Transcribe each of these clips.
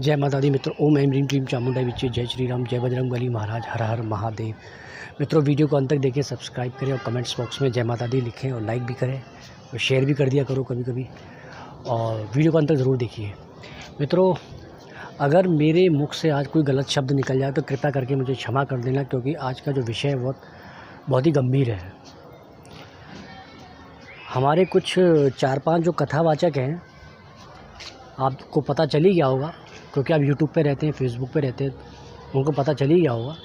जय माता दी मित्रों। ओम ऐं ह्रीं क्लीं चामुंडा विचे। जय श्री राम, जय बजरंगबली महाराज, हर हर महादेव। मित्रों, वीडियो को अंत तक देखें, सब्सक्राइब करें और कमेंट्स बॉक्स में जय माता दी लिखें और लाइक भी करें और शेयर भी कर दिया करो कभी कभी, और वीडियो को अंत तक ज़रूर देखिए। मित्रों, अगर मेरे मुख से आज कोई गलत शब्द निकल जाए तो कृपया करके मुझे क्षमा कर देना, क्योंकि आज का जो विषय है बहुत ही गंभीर है। हमारे कुछ 4-5 जो कथावाचक हैं, आपको पता चल ही गया होगा, क्योंकि आप यूट्यूब पे रहते हैं, फेसबुक पे रहते हैं, उनको पता चल ही गया होगा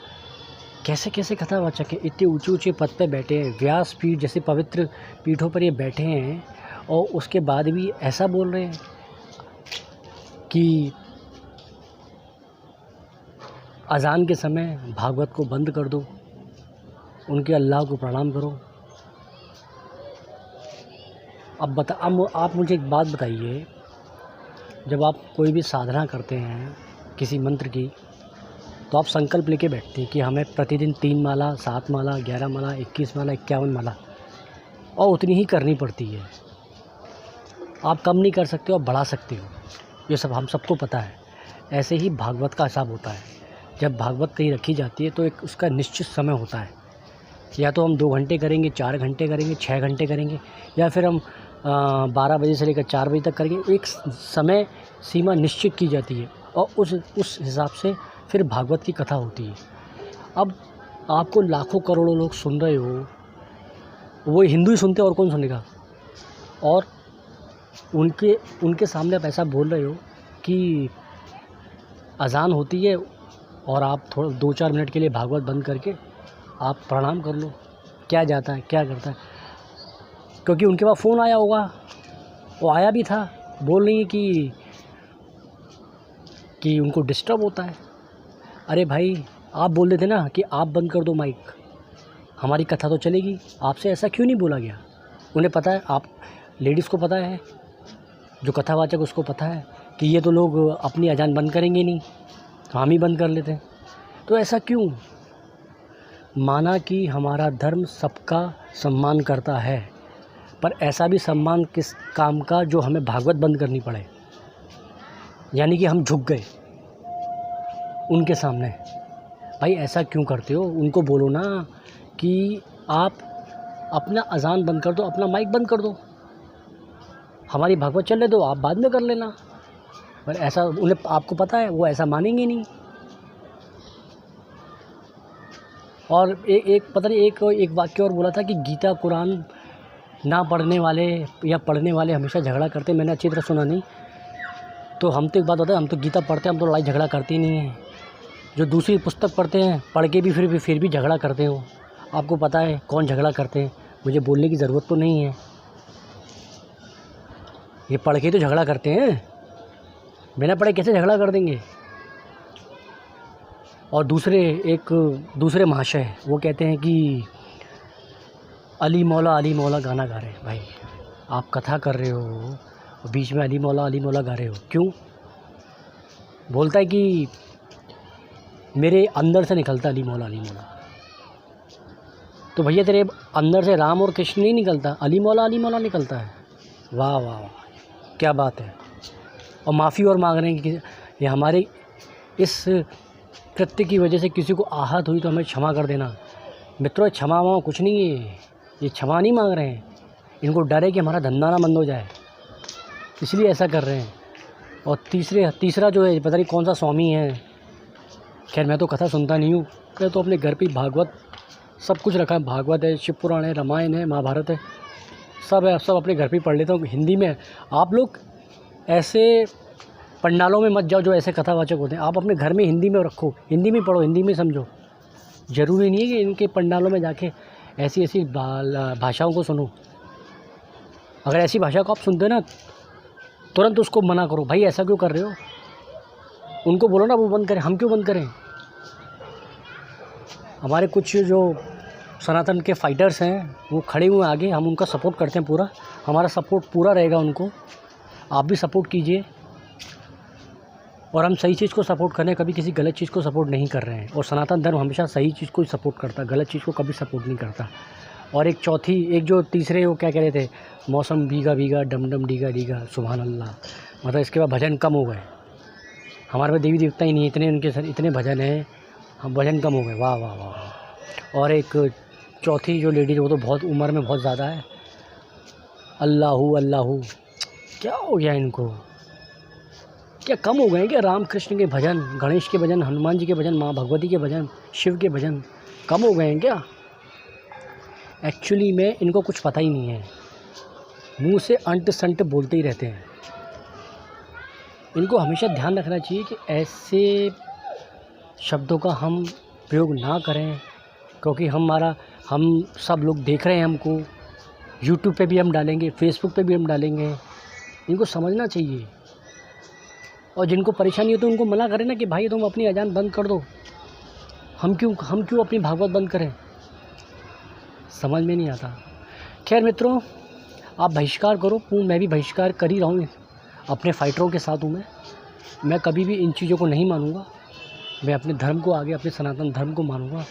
कैसे कैसे कथावाचक हैं। इतने ऊंचे ऊंचे पद पे बैठे हैं, व्यास पीठ जैसे पवित्र पीठों पर ये बैठे हैं, और उसके बाद भी ऐसा बोल रहे हैं कि अज़ान के समय भागवत को बंद कर दो, उनके अल्लाह को प्रणाम करो। अब आप मुझे एक बात बताइए, जब आप कोई भी साधना करते हैं किसी मंत्र की, तो आप संकल्प लेके बैठते हैं कि हमें प्रतिदिन 3 माला, 7 माला, 11 माला, 21 माला, 51 माला, और उतनी ही करनी पड़ती है। आप कम नहीं कर सकते और बढ़ा सकते हो, ये सब हम सबको पता है। ऐसे ही भागवत का हिसाब होता है। जब भागवत कहीं रखी जाती है तो एक उसका निश्चित समय होता है। या तो हम 2 घंटे करेंगे, 4 घंटे करेंगे, 6 घंटे करेंगे, या फिर हम 12 बजे से लेकर 4 बजे तक करेंगे। एक समय सीमा निश्चित की जाती है और उस हिसाब से फिर भागवत की कथा होती है। अब आपको लाखों करोड़ों लोग सुन रहे हो, वो हिंदू ही सुनते हैं और कौन सुनेगा। और उनके सामने आप ऐसा बोल रहे हो कि अज़ान होती है और आप थोड़ा 2-4 मिनट के लिए भागवत बंद करके आप प्रणाम कर लो। क्या जाता है, क्या करता है? क्योंकि उनके पास फ़ोन आया होगा, वो आया भी था, बोल रही है कि उनको डिस्टर्ब होता है। अरे भाई, आप बोल देते ना कि आप बंद कर दो माइक, हमारी कथा तो चलेगी। आपसे ऐसा क्यों नहीं बोला गया? उन्हें पता है, आप लेडीज़ को पता है, जो कथावाचक उसको पता है कि ये तो लोग अपनी अजान बंद करेंगे नहीं, तो हम ही बंद कर लेते हैं। तो ऐसा क्यों? माना कि हमारा धर्म सबका सम्मान करता है, पर ऐसा भी सम्मान किस काम का जो हमें भागवत बंद करनी पड़े? यानी कि हम झुक गए उनके सामने। भाई ऐसा क्यों करते हो? उनको बोलो ना कि आप अपना अज़ान बंद कर दो, अपना माइक बंद कर दो, हमारी भागवत चलने दो, आप बाद में कर लेना। पर ऐसा उन्हें, आपको पता है वो ऐसा मानेंगे नहीं। और एक पता नहीं एक वाक्य और बोला था कि गीता कुरान ना पढ़ने वाले या पढ़ने वाले हमेशा झगड़ा करते। मैंने अच्छी तरह सुना नहीं, तो हम तो एक बात होता है, हम तो गीता पढ़ते हैं, हम तो लड़ाई झगड़ा करते ही नहीं हैं। जो दूसरी पुस्तक पढ़ते हैं, पढ़ के भी फिर भी झगड़ा करते हो। आपको पता है कौन झगड़ा करते हैं, मुझे बोलने की ज़रूरत तो नहीं है। ये पढ़ के तो झगड़ा करते हैं, बिना पढ़े कैसे झगड़ा कर देंगे? और दूसरे महाशय वो कहते हैं कि अली मौला गाना गा रहे हैं। भाई आप कथा कर रहे हो और बीच में अली मौला गा रहे हो, क्यों? बोलता है कि मेरे अंदर से निकलता अली मौला। तो भैया तेरे अंदर से राम और कृष्ण नहीं निकलता, अली मौला निकलता है। वाह वाह वाह, क्या बात है। और माफ़ी और मांग रहे हैं कि ये हमारे इस कृत्य की वजह से किसी को आहत हुई तो हमें क्षमा कर देना। मित्रों, क्षमा वहाँ कुछ नहीं है, ये क्षमा नहीं मांग रहे हैं। इनको डर है कि हमारा धंधा ना बंद हो जाए, इसलिए ऐसा कर रहे हैं। और तीसरा जो है, पता नहीं कौन सा स्वामी है, खैर मैं तो कथा सुनता नहीं हूँ, मैं तो अपने घर पे भागवत सब कुछ रखा है। भागवत है, शिव पुराण है, रामायण है, महाभारत है, सब है, सब अपने घर पे पढ़ लेता हूँ हिंदी में। आप लोग ऐसे पंडालों में मत जाओ जो ऐसे कथावाचक होते हैं। आप अपने घर में हिंदी में रखो, हिंदी में पढ़ो, हिंदी में समझो। ज़रूरी नहीं है कि इनके पंडालों में जाके ऐसी भाषाओं को सुनो। अगर ऐसी भाषा को आप सुनते हो ना, तुरंत उसको मना करो। भाई ऐसा क्यों कर रहे हो? उनको बोलो ना वो बंद करें, हम क्यों बंद करें? हमारे कुछ जो सनातन के फाइटर्स हैं वो खड़े हुए आगे, हम उनका सपोर्ट करते हैं पूरा, हमारा सपोर्ट पूरा रहेगा उनको। आप भी सपोर्ट कीजिए। और हम सही चीज़ को सपोर्ट कर रहे हैं, कभी किसी गलत चीज़ को सपोर्ट नहीं कर रहे हैं। और सनातन धर्म हमेशा सही चीज़ को ही सपोर्ट करता है, गलत चीज़ को कभी सपोर्ट नहीं करता। और जो तीसरे वो क्या कह रहे थे, मौसम भीगा भीगा डम डम डीगा डीगा सुभान अल्लाह, मतलब इसके बाद भजन कम हो गए। हमारे में देवी देवता ही नहीं, इतने उनके सर इतने भजन हैं, हम भजन कम हो गए। वाह वाह वाह। और एक चौथी जो लेडी वो तो बहुत उम्र में बहुत ज़्यादा है, अल्लाहू अल्लाहू, क्या हो गया इनको? क्या कम हो गए हैं क्या? राम कृष्ण के भजन, गणेश के भजन, हनुमान जी के भजन, माँ भगवती के भजन, शिव के भजन कम हो गए हैं क्या? एक्चुअली में इनको कुछ पता ही नहीं है, मुंह से अंट संट बोलते ही रहते हैं। इनको हमेशा ध्यान रखना चाहिए कि ऐसे शब्दों का हम प्रयोग ना करें, क्योंकि हम सब लोग देख रहे हैं हमको, यूट्यूब पे भी हम डालेंगे, फेसबुक पे भी हम डालेंगे। इनको समझना चाहिए। और जिनको परेशानी हो तो उनको मना करें ना कि भाई तुम अपनी अजान बंद कर दो, हम क्यों अपनी भागवत बंद करें? समझ में नहीं आता। खैर मित्रों, आप बहिष्कार करो, मैं भी बहिष्कार कर ही रहा हूँ, अपने फाइटरों के साथ हूँ मैं कभी भी इन चीज़ों को नहीं मानूंगा। मैं अपने धर्म को आगे, अपने सनातन धर्म को मानूंगा,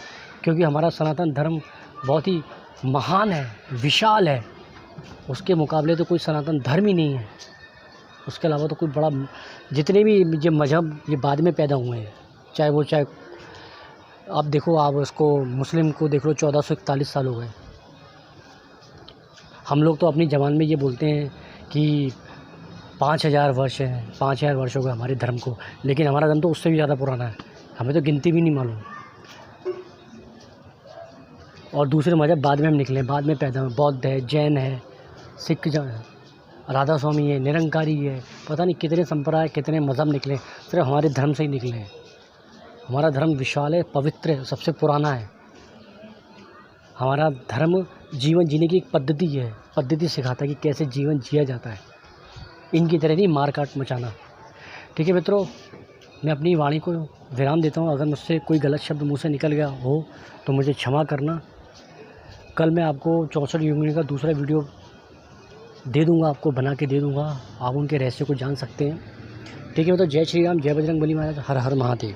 क्योंकि हमारा सनातन धर्म बहुत ही महान है, विशाल है। उसके मुकाबले तो कोई सनातन धर्म ही नहीं है। उसके अलावा तो कोई बड़ा, जितने भी ये मज़हब ये बाद में पैदा हुए हैं, चाहे आप देखो, आप उसको मुस्लिम को देख लो, 1441 साल हो गए। हम लोग तो अपनी ज़बान में ये बोलते हैं कि 5000 वर्ष हैं, 5000 वर्ष हो गए हमारे धर्म को, लेकिन हमारा धर्म तो उससे भी ज़्यादा पुराना है, हमें तो गिनती भी नहीं मालूम। और दूसरे मज़हब बाद में हम निकले, बाद में पैदा हुए। बौद्ध है, जैन है, सिख है, राधा स्वामी है, निरंकारी है, पता नहीं कितने संप्रदाय, कितने मज़हब निकले, सिर्फ हमारे धर्म से ही निकले हैं। हमारा धर्म विशाल है, पवित्र है, सबसे पुराना है। हमारा धर्म जीवन जीने की एक पद्धति है, पद्धति सिखाता है कि कैसे जीवन जिया जाता है, इनकी तरह नहीं मार काट मचाना। ठीक है मित्रों, मैं अपनी वाणी को विराम देता हूँ। अगर मुझसे कोई गलत शब्द मुँह से निकल गया हो तो मुझे क्षमा करना। कल मैं आपको 64 युगनी का दूसरा वीडियो दे दूँगा, आपको बना के दे दूँगा, आप उनके रहस्य को जान सकते हैं। ठीक है, तो जय श्री राम, जय बजरंग बली महाराज, हर हर महादेव।